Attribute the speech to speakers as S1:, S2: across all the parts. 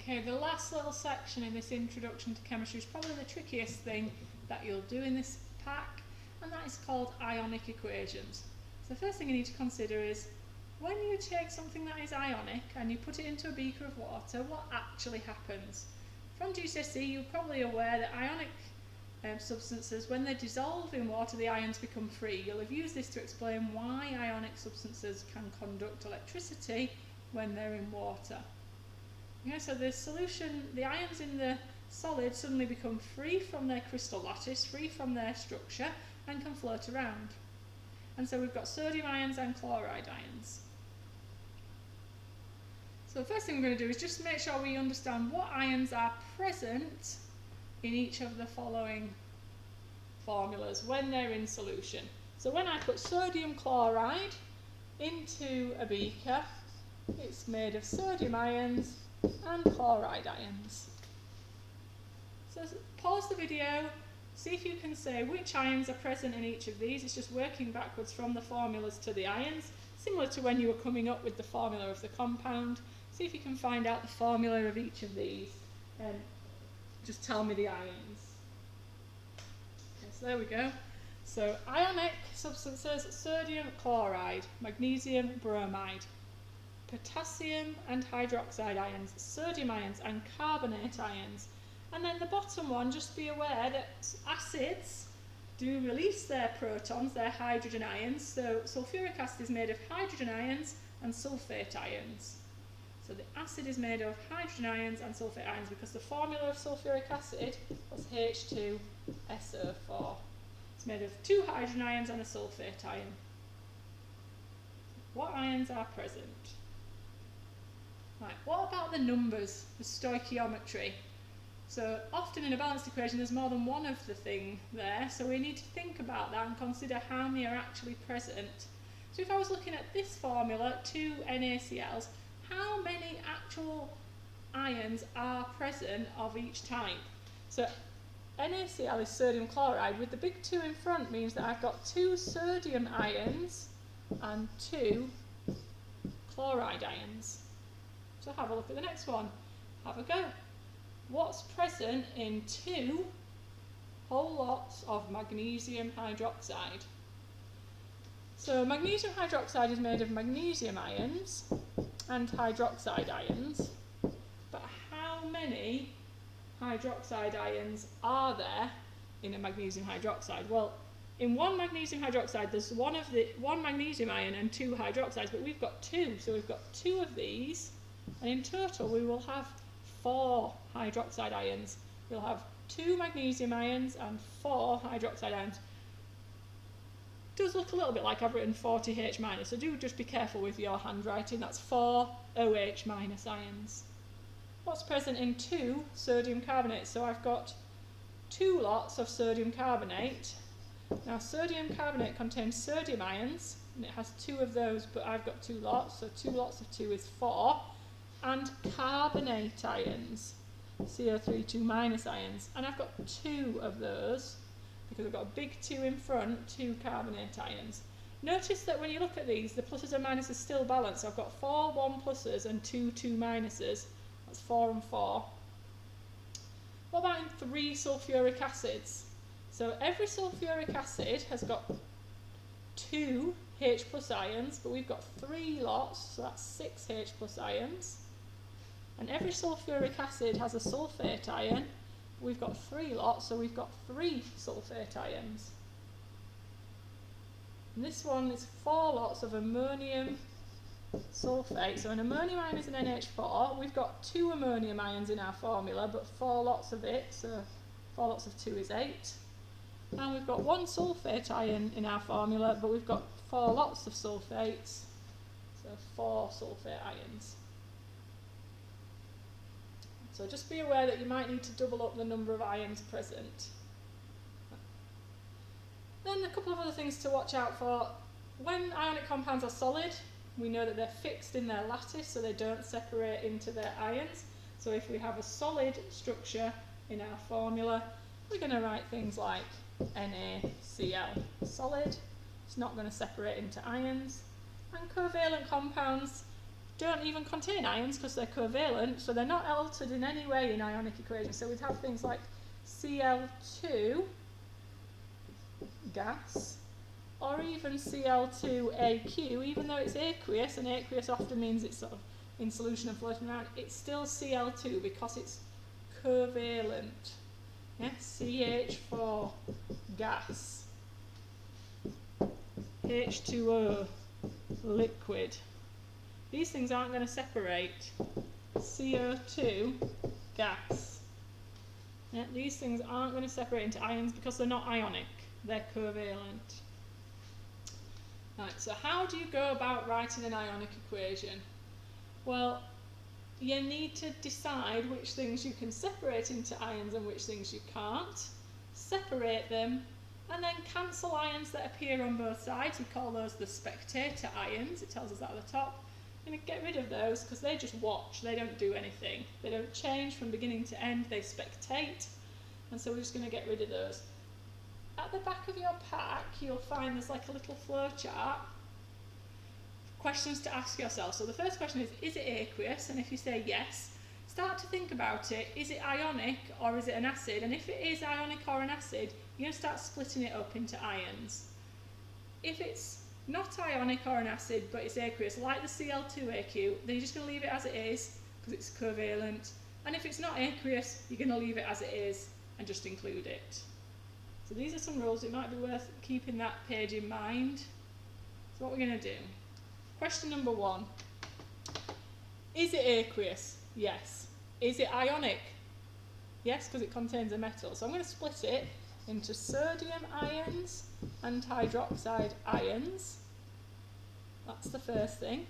S1: Okay, the last little section in this introduction to chemistry is probably the trickiest thing that you'll do in this pack, and that is called ionic equations. So the first thing you need to consider is when you take something that is ionic and you put it into a beaker of water, what actually happens? From GCSE, you're probably aware that ionic substances, when they dissolve in water, the ions become free. You'll have used this to explain why ionic substances can conduct electricity when they're in water. Okay, so the solution, the ions in the solid suddenly become free from their crystal lattice, free from their structure, and can float around. And so we've got sodium ions and chloride ions. So the first thing we're going to do is just make sure we understand what ions are present in each of the following formulas when they're in solution. So when I put sodium chloride into a beaker, it's made of sodium ions and chloride ions. So pause the video, see if you can say which ions are present in each of these. It's just working backwards from the formulas to the ions, similar to when you were coming up with the formula of the compound. See if you can find out the formula of each of these and just tell me the ions. Okay, so there we go. So ionic substances: sodium chloride, magnesium bromide, potassium and hydroxide ions, sodium ions and carbonate ions. And then the bottom one, just be aware that acids do release their protons, their hydrogen ions. So sulfuric acid is made of hydrogen ions and sulfate ions. So the acid is made of hydrogen ions and sulfate ions because the formula of sulfuric acid was H2SO4. It's made of 2 hydrogen ions and a sulfate ion. What ions are present? Right, what about the numbers, the stoichiometry? So often in a balanced equation there's more than one of the thing there, so we need to think about that and consider how many are actually present. So if I was looking at this formula, 2 NaCls, how many actual ions are present of each type? So NaCl is sodium chloride, with the big 2 in front means that I've got 2 sodium ions and 2 chloride ions. So have a look at the next one. Have a go. What's present in 2 whole lots of magnesium hydroxide? So magnesium hydroxide is made of magnesium ions and hydroxide ions, but how many hydroxide ions are there in a magnesium hydroxide? Well, in one magnesium hydroxide there's one magnesium ion and 2 hydroxides, but we've got 2, so we've got 2 of these, and in total we will have 4 hydroxide ions. We'll have 2 magnesium ions and 4 hydroxide ions. It does look a little bit like I've written 40H minus, so do just be careful with your handwriting. That's 4 OH minus ions. What's present in 2 sodium carbonate? So I've got 2 lots of sodium carbonate. Now sodium carbonate contains sodium ions, and it has 2 of those, but I've got 2 lots, so 2 lots of 2 is 4. And carbonate ions, CO3 2 minus ions, and I've got 2 of those because I've got a big 2 in front, 2 carbonate ions. Notice that when you look at these, the pluses and minuses still balance. So I've got 4 1 pluses and 2 2 minuses. That's 4 and 4. What about in 3 sulfuric acids? So every sulfuric acid has got 2 H plus ions, but we've got 3 lots, so that's 6 H plus ions. And every sulfuric acid has a sulfate ion. We've got 3 lots, so we've got 3 sulfate ions. And this one is 4 lots of ammonium sulfate. So an ammonium ion is an NH4. We've got 2 ammonium ions in our formula, but 4 lots of it, so 4 lots of 2 is 8. And we've got 1 sulfate ion in our formula, but we've got 4 lots of sulfates, so 4 sulfate ions. So just be aware that you might need to double up the number of ions present. Then a couple of other things to watch out for. When ionic compounds are solid, we know that they're fixed in their lattice, so they don't separate into their ions. So if we have a solid structure in our formula, we're going to write things like NaCl. Solid, it's not going to separate into ions. And covalent compounds don't even contain ions because they're covalent, so they're not altered in any way in ionic equations. So we'd have things like Cl2 gas, or even Cl2AQ, even though it's aqueous, and aqueous often means it's sort of in solution and floating around, it's still Cl2 because it's covalent. Yeah? CH4 gas, H2O liquid. These things aren't going to separate. CO2 gas. Yeah, these things aren't going to separate into ions because they're not ionic, they're covalent. Right, so how do you go about writing an ionic equation? Well, you need to decide which things you can separate into ions and which things you can't. Separate them and then cancel ions that appear on both sides. We call those the spectator ions. It tells us that at the top. I'm going to get rid of those because they just watch. They don't do anything. They don't change from beginning to end. They spectate. And so we're just going to get rid of those. At the back of your pack, you'll find there's like a little flow chart. Questions to ask yourself. So the first question is it aqueous? And if you say yes, start to think about it. Is it ionic or is it an acid? And if it is ionic or an acid, you're going to start splitting it up into ions. If it's not ionic or an acid, but it's aqueous, like the Cl2AQ, then you're just going to leave it as it is because it's covalent. And if it's not aqueous, you're going to leave it as it is and just include it. So these are some rules. It might be worth keeping that page in mind. So what we're going to do. Question number 1. Is it aqueous? Yes. Is it ionic? Yes, because it contains a metal. So I'm going to split it into sodium ions and hydroxide ions. That's the first thing.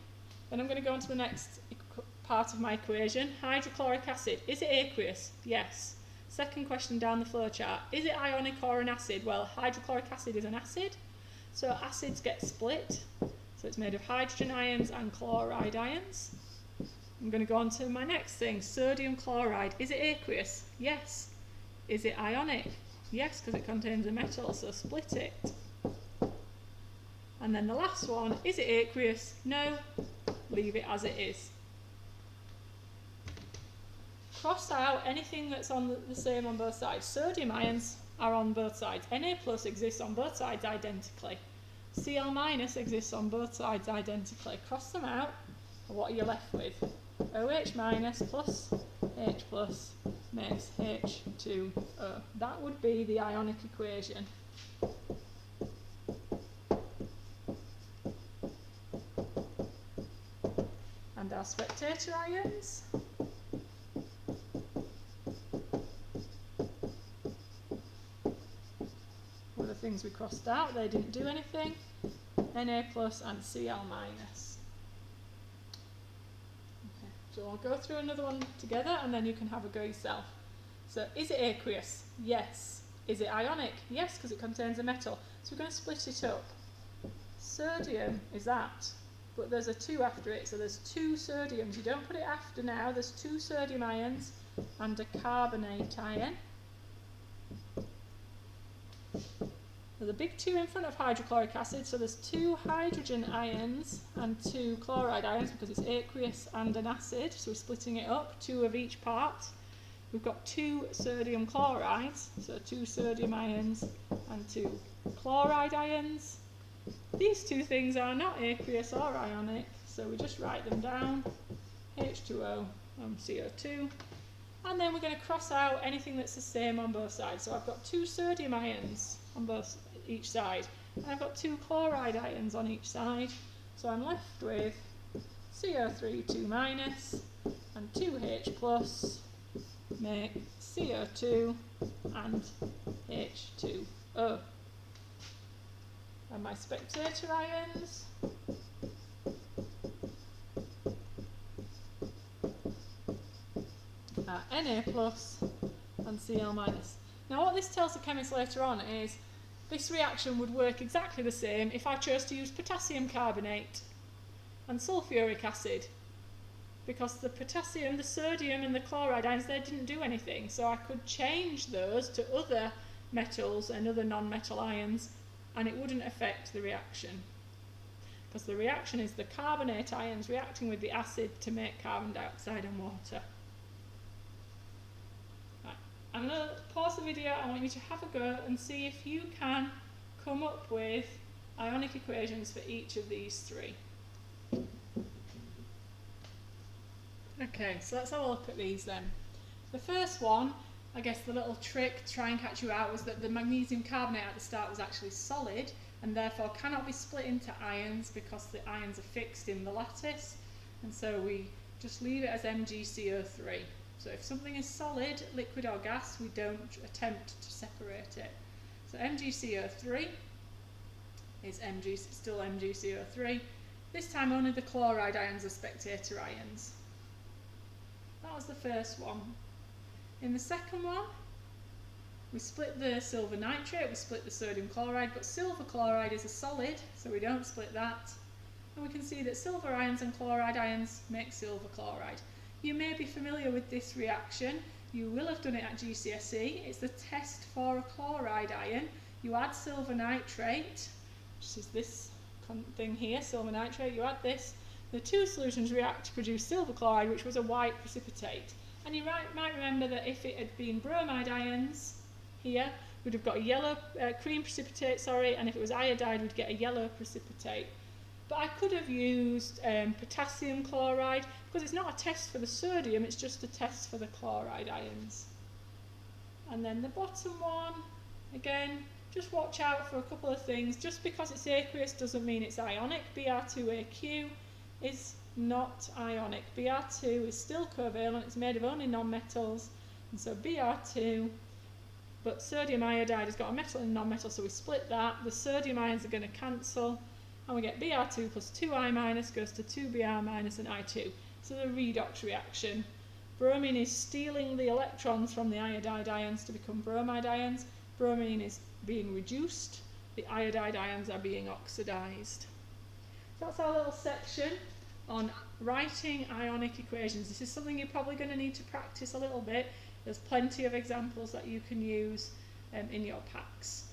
S1: Then I'm going to go on to the next part of my equation. Hydrochloric acid. Is it aqueous? Yes. Second question down the flow chart. Is it ionic or an acid? Well, hydrochloric acid is an acid. So acids get split. So it's made of hydrogen ions and chloride ions. I'm going to go on to my next thing. Sodium chloride. Is it aqueous? Yes. Is it ionic? Yes, because it contains a metal, so split it. And then the last one, is it aqueous? No. Leave it as it is. Cross out anything that's on the same on both sides. Sodium ions are on both sides. Na plus exists on both sides identically. Cl minus exists on both sides identically. Cross them out, and what are you left with? OH minus plus H plus makes H2O. That would be the ionic equation. And our spectator ions. Were the things we crossed out, they didn't do anything. Na plus and Cl minus. Okay, so I'll go through another one together and then you can have a go yourself. So is it aqueous? Yes. Is it ionic? Yes, because it contains a metal. So we're going to split it up. Sodium is that, but there's a 2 after it, so there's 2 sodiums. You don't put it after now. There's 2 sodium ions and a carbonate ion. There's a big 2 in front of hydrochloric acid, so there's 2 hydrogen ions and 2 chloride ions because it's aqueous and an acid, so we're splitting it up, 2 of each part. We've got 2 sodium chlorides, so 2 sodium ions and 2 chloride ions. These 2 things are not aqueous or ionic, so we just write them down, H2O and CO2. And then we're going to cross out anything that's the same on both sides. So I've got 2 sodium ions on each side, and I've got 2 chloride ions on each side. So I'm left with CO3 2 minus and 2H plus make CO2 and H2O. And my spectator ions are Na plus and Cl minus. Now what this tells the chemist later on is this reaction would work exactly the same if I chose to use potassium carbonate and sulfuric acid, because the potassium, the sodium and the chloride ions, they didn't do anything, so I could change those to other metals and other non-metal ions and it wouldn't affect the reaction. because the reaction is the carbonate ions reacting with the acid to make carbon dioxide and water. Right. I'm going to pause the video. I want you to have a go and see if you can come up with ionic equations for each of these three. Okay, so let's have a look at these then. The first one, I guess the little trick to try and catch you out, was that the magnesium carbonate at the start was actually solid and therefore cannot be split into ions because the ions are fixed in the lattice, and so we just leave it as MgCO3. So if something is solid, liquid or gas, we don't attempt to separate it. So MgCO3 is still MgCO3. This time only the chloride ions are spectator ions. That was the first one. In the second one, we split the silver nitrate, we split the sodium chloride, but silver chloride is a solid, so we don't split that. And we can see that silver ions and chloride ions make silver chloride. You may be familiar with this reaction. You will have done it at GCSE. It's the test for a chloride ion. You add silver nitrate, which is this thing here, silver nitrate, you add this. The two solutions react to produce silver chloride, which was a white precipitate. And you might remember that if it had been bromide ions here, we'd have got a yellow cream precipitate, and if it was iodide, we'd get a yellow precipitate. But I could have used potassium chloride, because it's not a test for the sodium, it's just a test for the chloride ions. And then the bottom one, again, just watch out for a couple of things. Just because it's aqueous doesn't mean it's ionic. Br2aq is not ionic. Br2 is still covalent, it's made of only non-metals, and so Br2, but sodium iodide has got a metal and non-metal, so we split that. The sodium ions are going to cancel, and we get Br2 plus 2I minus goes to 2Br minus and I2. So the redox reaction. Bromine is stealing the electrons from the iodide ions to become bromide ions. Bromine is being reduced, the iodide ions are being oxidized. So that's our little section on writing ionic equations. This is something you're probably going to need to practice a little bit. There's plenty of examples that you can use in your packs.